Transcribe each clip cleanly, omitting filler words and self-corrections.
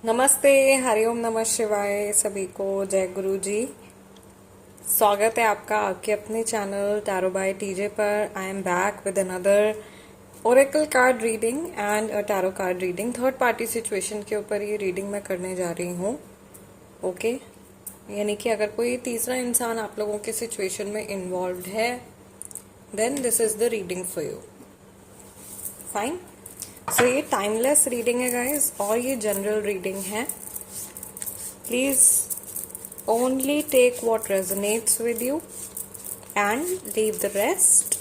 नमस्ते, हरिओम नमः शिवाय सभी को। जय गुरु जी। स्वागत है आपका आपके अपने चैनल टैरो बाय टीजे पर। I am back with another Oracle card reading and a tarot card reading. Third party situation के ऊपर ये रीडिंग मैं करने जा रही हूँ। ओके, यानी कि अगर कोई तीसरा इंसान आप लोगों के सिचुएशन में इन्वॉल्व है, then this is the reading for you. Fine. So ये टाइमलेस रीडिंग है गाइस, और ये जनरल रीडिंग है। Please only take what resonates with you and leave the rest।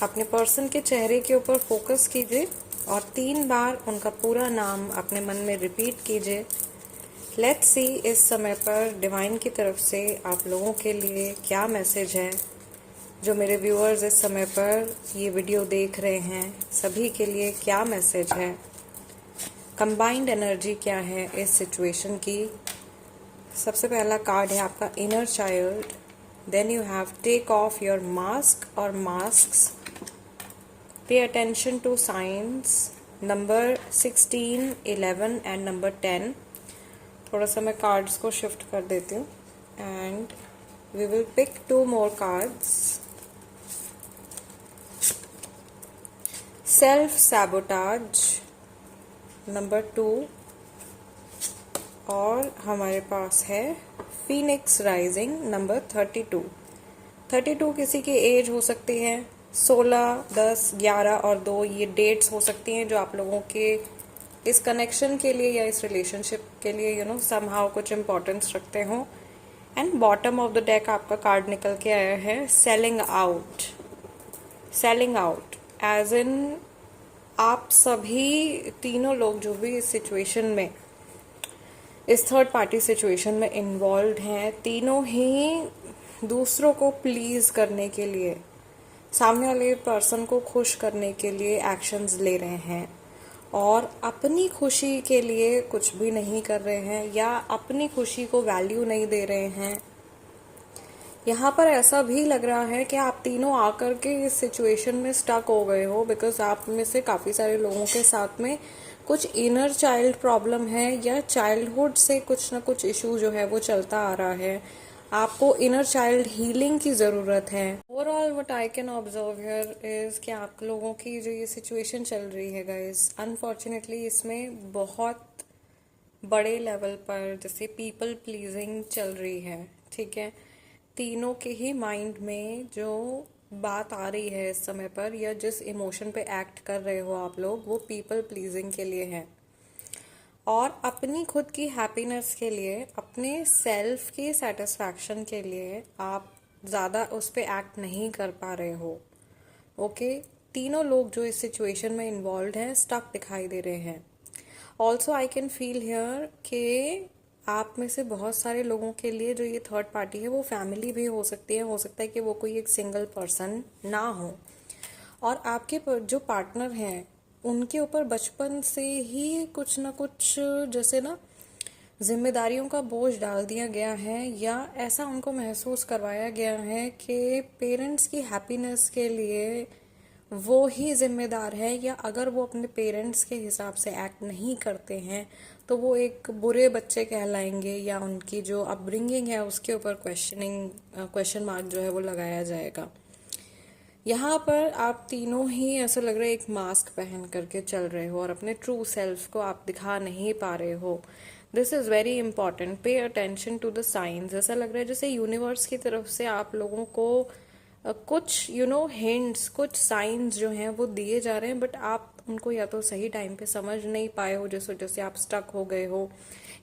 अपने पर्सन के चेहरे के ऊपर फोकस कीजिए और 3 बार उनका पूरा नाम अपने मन में रिपीट कीजिए। लेट्स सी इस समय पर डिवाइन की तरफ से आप लोगों के लिए क्या मैसेज है। जो मेरे व्यूअर्स इस समय पर ये वीडियो देख रहे हैं, सभी के लिए क्या मैसेज है, कंबाइंड एनर्जी क्या है इस सिचुएशन की। सबसे पहला कार्ड है आपका inner child. Then you have take off your mask और masks. Pay attention to signs number 16, 11 and number 10। थोड़ा सा मैं कार्ड्स को शिफ्ट कर देती हूँ and we will pick 2 more cards. Self sabotage number 2 और हमारे पास है फीनिक्स राइजिंग नंबर 32। 32 किसी की एज हो सकती है, 16, 10, 11 और 2 ये डेट्स हो सकती हैं जो आप लोगों के इस कनेक्शन के लिए या इस रिलेशनशिप के लिए समहाउ कुछ इम्पोर्टेंस रखते हो। And bottom of the deck आपका कार्ड निकल के आया है selling out. Selling out as in आप सभी तीनों लोग जो भी इस सिचुएशन में, इस थर्ड पार्टी सिचुएशन में इन्वॉल्व हैं, तीनों ही दूसरों को प्लीज करने के लिए, सामने वाले पर्सन को खुश करने के लिए एक्शंस ले रहे हैं और अपनी खुशी के लिए कुछ भी नहीं कर रहे हैं या अपनी खुशी को वैल्यू नहीं दे रहे हैं। यहाँ पर ऐसा भी लग रहा है कि आप तीनों आकर के इस सिचुएशन में स्टक हो गए हो, बिकॉज आप में से काफ़ी सारे लोगों के साथ में कुछ इनर चाइल्ड प्रॉब्लम है या चाइल्डहुड से कुछ ना कुछ इशू जो है वो चलता आ रहा है। आपको इनर चाइल्ड हीलिंग की ज़रूरत है। Overall what I can observe here is कि आप लोगों की जो ये सिचुएशन चल रही है गाइस, अनफॉर्चुनेटली इसमें बहुत बड़े लेवल पर जैसे पीपल प्लीजिंग चल रही है। ठीक है, तीनों के ही माइंड में जो बात आ रही है इस समय पर या जिस इमोशन पे एक्ट कर रहे हो आप लोग, वो पीपल प्लीजिंग के लिए है और अपनी खुद की हैप्पीनेस के लिए, अपने सेल्फ की सेटिस्फैक्शन के लिए आप ज़्यादा उस पर एक्ट नहीं कर पा रहे हो। ओके, तीनों लोग जो इस सिचुएशन में इन्वॉल्व हैं स्टक दिखाई दे रहे हैं। Also I can feel here कि आप में से बहुत सारे लोगों के लिए जो ये थर्ड पार्टी है वो फैमिली भी हो सकती है। हो सकता है कि वो कोई एक सिंगल पर्सन ना हो और आपके जो पार्टनर हैं उनके ऊपर बचपन से ही कुछ ना कुछ जैसे ना जिम्मेदारियों का बोझ डाल दिया गया है या ऐसा उनको महसूस करवाया गया है कि पेरेंट्स की हैप्पीनेस के लिए वो ही जिम्मेदार है, या अगर वो अपने पेरेंट्स के हिसाब से एक्ट नहीं करते हैं तो वो एक बुरे बच्चे कहलाएंगे या उनकी जो अपब्रिंगिंग है उसके ऊपर क्वेश्चन मार्क जो है वो लगाया जाएगा। यहाँ पर आप तीनों ही ऐसा लग रहा है एक मास्क पहन करके चल रहे हो और अपने ट्रू सेल्फ को आप दिखा नहीं पा रहे हो। This is very important. Pay attention to the science. ऐसा लग रहा है जैसे यूनिवर्स की तरफ से आप लोगों को कुछ हिंट्स, कुछ साइंस जो हैं वो दिए जा रहे हैं, बट आप उनको या तो सही टाइम पे समझ नहीं पाए हो, जिस वजह से आप स्टक हो गए हो।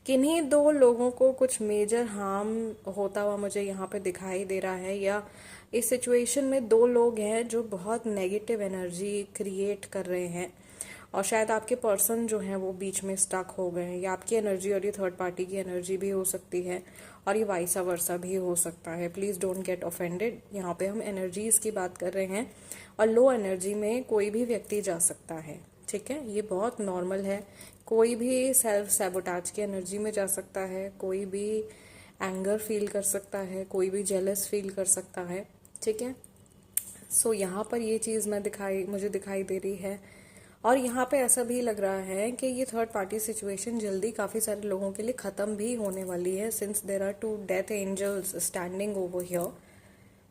किन्हीं 2 लोगों को कुछ मेजर हार्म होता हुआ मुझे यहाँ पे दिखाई दे रहा है, या इस सिचुएशन में 2 लोग हैं जो बहुत नेगेटिव एनर्जी क्रिएट कर रहे हैं और शायद आपके पर्सन जो हैं वो बीच में स्टक हो गए हैं, या आपकी एनर्जी और ये थर्ड पार्टी की एनर्जी भी हो सकती है और ये वाइसा वर्सा भी हो सकता है। Please don't get offended. यहाँ पे हम एनर्जीज़ की बात कर रहे हैं और लो एनर्जी में कोई भी व्यक्ति जा सकता है। ठीक है, ये बहुत नॉर्मल है। कोई भी सेल्फ सैबोटाज की एनर्जी में जा सकता है, कोई भी एंगर फील कर सकता है, कोई भी जेलस फील कर सकता है। ठीक है, सो यहाँ पर ये चीज़ मुझे दिखाई दे रही है। और यहाँ पे ऐसा भी लग रहा है कि ये थर्ड पार्टी सिचुएशन जल्दी काफ़ी सारे लोगों के लिए ख़त्म भी होने वाली है, since there are two death angels standing over here.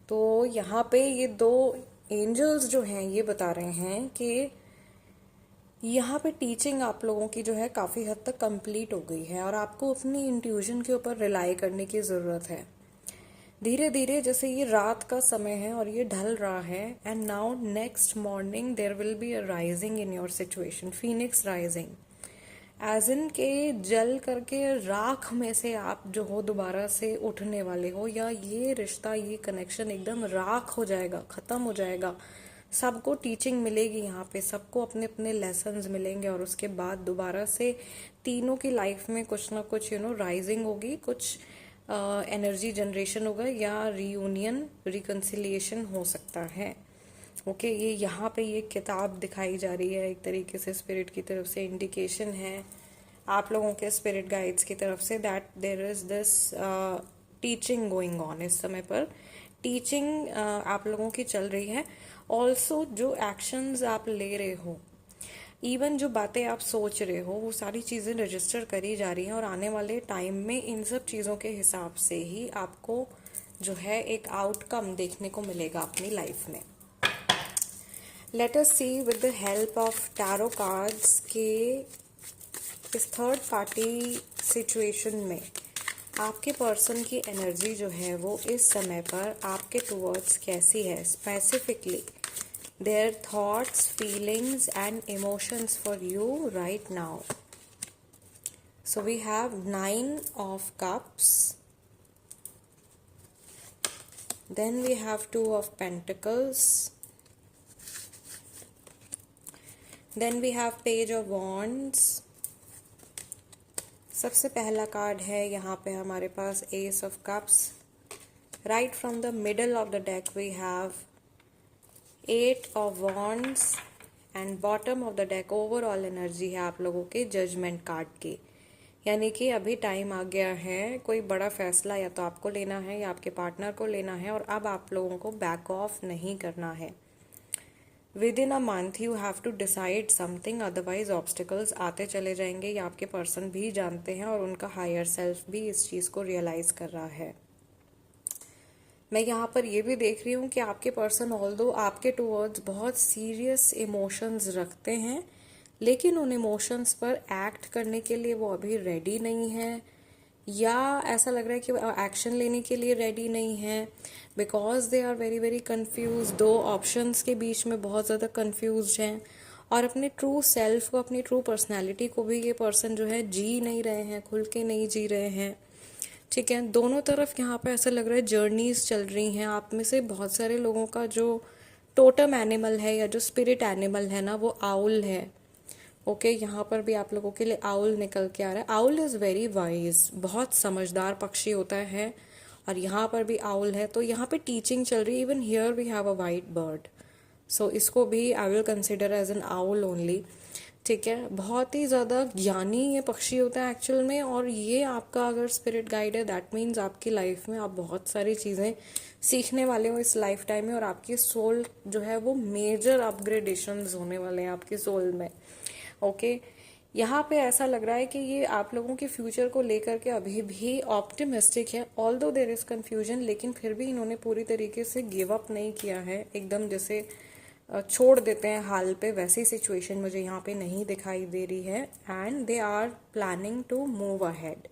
तो यहाँ पे ये दो एंजल्स जो हैं ये बता रहे हैं कि यहाँ पे टीचिंग आप लोगों की जो है काफ़ी हद तक कंप्लीट हो गई है और आपको अपनी इंट्यूशन के ऊपर रिलाई करने की ज़रूरत है। धीरे धीरे जैसे ये रात का समय है और ये ढल रहा है, and now next morning there will be a rising in your situation, phoenix rising, as in के जल करके राख में से आप जो हो दोबारा से उठने वाले हो, या ये रिश्ता ये कनेक्शन एकदम राख हो जाएगा, ख़त्म हो जाएगा। सबको टीचिंग मिलेगी यहाँ पे, सबको अपने अपने लेसन्स मिलेंगे और उसके बाद दोबारा से तीनों की लाइफ में कुछ ना कुछ राइजिंग होगी, कुछ एनर्जी जनरेशन होगा या रीयूनियन रिकन्सिलिएशन हो सकता है। ओके ये यहाँ पे ये किताब दिखाई जा रही है, एक तरीके से स्पिरिट की तरफ से इंडिकेशन है आप लोगों के स्पिरिट गाइड्स की तरफ से, that there is this teaching going on. इस समय पर टीचिंग आप लोगों की चल रही है। ऑल्सो जो एक्शंस आप ले रहे हो, इवन जो बातें आप सोच रहे हो, वो सारी चीज़ें रजिस्टर करी जा रही हैं और आने वाले टाइम में इन सब चीज़ों के हिसाब से ही आपको जो है एक आउटकम देखने को मिलेगा अपनी लाइफ में। Let us see with the help of tarot cards के इस थर्ड पार्टी सिचुएशन में आपके पर्सन की एनर्जी जो है वो इस समय पर आपके टुवर्ड्स कैसी है, specifically their thoughts, feelings and emotions for you right now. So we have 9 of cups, then we have 2 of pentacles, then we have page of wands. सबसे पहला कार्ड है यहाँ पे हमारे पास ace of cups. Right from the middle of the deck we have 8 of wands and bottom of the deck overall energy है आप लोगों के जजमेंट कार्ड की, यानी कि अभी टाइम आ गया है कोई बड़ा फैसला या तो आपको लेना है या आपके पार्टनर को लेना है, और अब आप लोगों को बैक ऑफ नहीं करना है। Within a month you have to decide something, otherwise obstacles आते चले जाएंगे। ये आपके पर्सन भी जानते हैं और उनका हायर सेल्फ भी इस चीज़ को रियलाइज कर रहा है। मैं यहाँ पर ये भी देख रही हूँ कि आपके पर्सन ऑल्दो आपके टुवर्ड्स बहुत सीरियस इमोशंस रखते हैं, लेकिन उन इमोशंस पर एक्ट करने के लिए वो अभी रेडी नहीं है, या ऐसा लग रहा है कि वो एक्शन लेने के लिए रेडी नहीं है, because they are very very confuse. दो ऑप्शंस के बीच में बहुत ज़्यादा कन्फ्यूज हैं और अपने ट्रू सेल्फ को, अपनी ट्रू पर्सनैलिटी को भी ये पर्सन जो है जी नहीं रहे हैं, खुल के नहीं जी रहे हैं। ठीक है, दोनों तरफ यहाँ पे ऐसा लग रहा है जर्नीज चल रही हैं। आप में से बहुत सारे लोगों का जो टोटम एनिमल है या जो स्पिरिट एनिमल है ना, वो आउल है। ओके यहाँ पर भी आप लोगों के लिए आउल निकल के आ रहा है। आउल इज़ वेरी वाइज, बहुत समझदार पक्षी होता है, और यहाँ पर भी आउल है। तो यहाँ पे टीचिंग चल रही है। Even here we have a white bird, so इसको भी I will consider as an owl only. ठीक है, बहुत ही ज़्यादा ज्ञानी ये पक्षी होता है एक्चुअल में, और ये आपका अगर स्पिरिट गाइड है दैट मीन्स आपकी लाइफ में आप बहुत सारी चीज़ें सीखने वाले हो इस लाइफ टाइम में, और आपकी सोल जो है वो मेजर अपग्रेडेशंस होने वाले हैं आपकी सोल में। ओके यहाँ पे ऐसा लग रहा है कि ये आप लोगों के फ्यूचर को लेकर के अभी भी ऑप्टिमिस्टिक है, ऑल्दो देयर इज़ कन्फ्यूजन, लेकिन फिर भी इन्होंने पूरी तरीके से गिव अप नहीं किया है, एकदम जैसे छोड़ देते हैं हाल पे, वैसी सिचुएशन मुझे यहाँ पे नहीं दिखाई दे रही है। And they are planning to move ahead,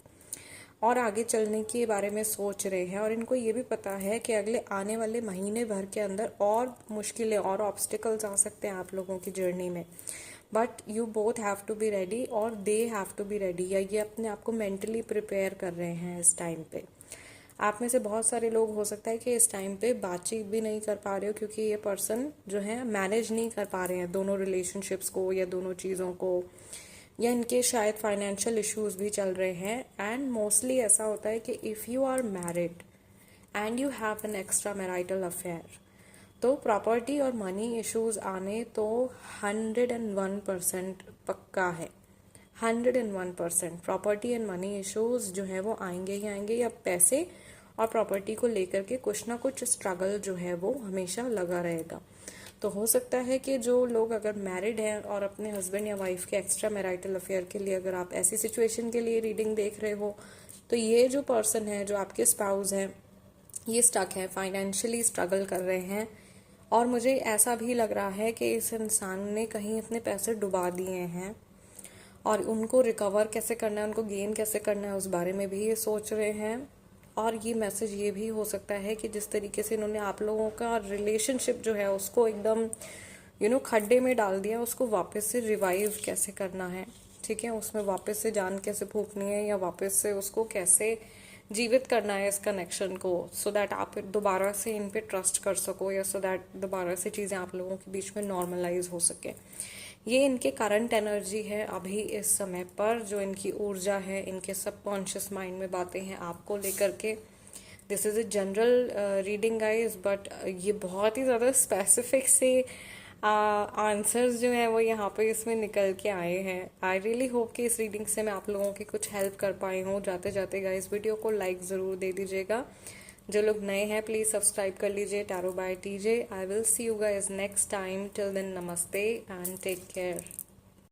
और आगे चलने के बारे में सोच रहे हैं, और इनको ये भी पता है कि अगले आने वाले महीने भर के अंदर और मुश्किलें और ऑब्स्टिकल्स आ सकते हैं आप लोगों की जर्नी में, but you both have to be ready और they have to be ready, या ये अपने आप को मेंटली प्रिपेयर कर रहे हैं इस टाइम पे। आप में से बहुत सारे लोग हो सकता है कि इस टाइम पे बातचीत भी नहीं कर पा रहे हो, क्योंकि ये पर्सन जो है मैनेज नहीं कर पा रहे हैं दोनों रिलेशनशिप्स को या दोनों चीज़ों को, या इनके शायद फाइनेंशियल इश्यूज भी चल रहे हैं। एंड मोस्टली ऐसा होता है कि if you are married and you have an extra marital affair, तो प्रॉपर्टी और मनी इश्यूज आने तो 101% पक्का है। 101% प्रॉपर्टी एंड मनी इश्यूज जो है वो आएंगे ही आएंगे, या पैसे और प्रॉपर्टी को लेकर के कुछ ना कुछ स्ट्रगल जो है वो हमेशा लगा रहेगा। तो हो सकता है कि जो लोग अगर मैरिड हैं और अपने हस्बैंड या वाइफ के एक्स्ट्रा मैरिटल अफेयर के लिए अगर आप ऐसी सिचुएशन के लिए रीडिंग देख रहे हो, तो ये जो पर्सन है, जो आपके स्पाउस हैं, ये स्टक है, फाइनेंशियली स्ट्रगल कर रहे हैं। और मुझे ऐसा भी लग रहा है कि इस इंसान ने कहीं अपने पैसे डुबा दिए हैं और उनको रिकवर कैसे करना है, उनको गेन कैसे करना है, उस बारे में भी ये सोच रहे हैं। और ये मैसेज ये भी हो सकता है कि जिस तरीके से इन्होंने आप लोगों का रिलेशनशिप जो है उसको एकदम खड्डे में डाल दिया, उसको वापस से रिवाइव कैसे करना है, ठीक है, उसमें वापस से जान कैसे फूकनी है या वापस से उसको कैसे जीवित करना है इस कनेक्शन को, सो दैट आप दोबारा से इन पे ट्रस्ट कर सको या सो दैट दोबारा से चीज़ें आप लोगों के बीच में नॉर्मलाइज हो सके। ये इनके करंट एनर्जी है अभी इस समय पर, जो इनकी ऊर्जा है, इनके सबकॉन्शियस माइंड में बातें हैं आपको लेकर के। This is a general reading guys, but ये बहुत ही ज़्यादा स्पेसिफिक से आंसर्स जो हैं वो यहाँ पे इसमें निकल के आए हैं। आई रियली होप कि इस रीडिंग से मैं आप लोगों की कुछ हेल्प कर पाई हूँ। जाते जाते गाइज वीडियो को लाइक ज़रूर दे दीजिएगा। जो लोग नए हैं प्लीज़ सब्सक्राइब कर लीजिए tarot by TJ. I will see you guys next time. Till then नमस्ते एंड टेक केयर।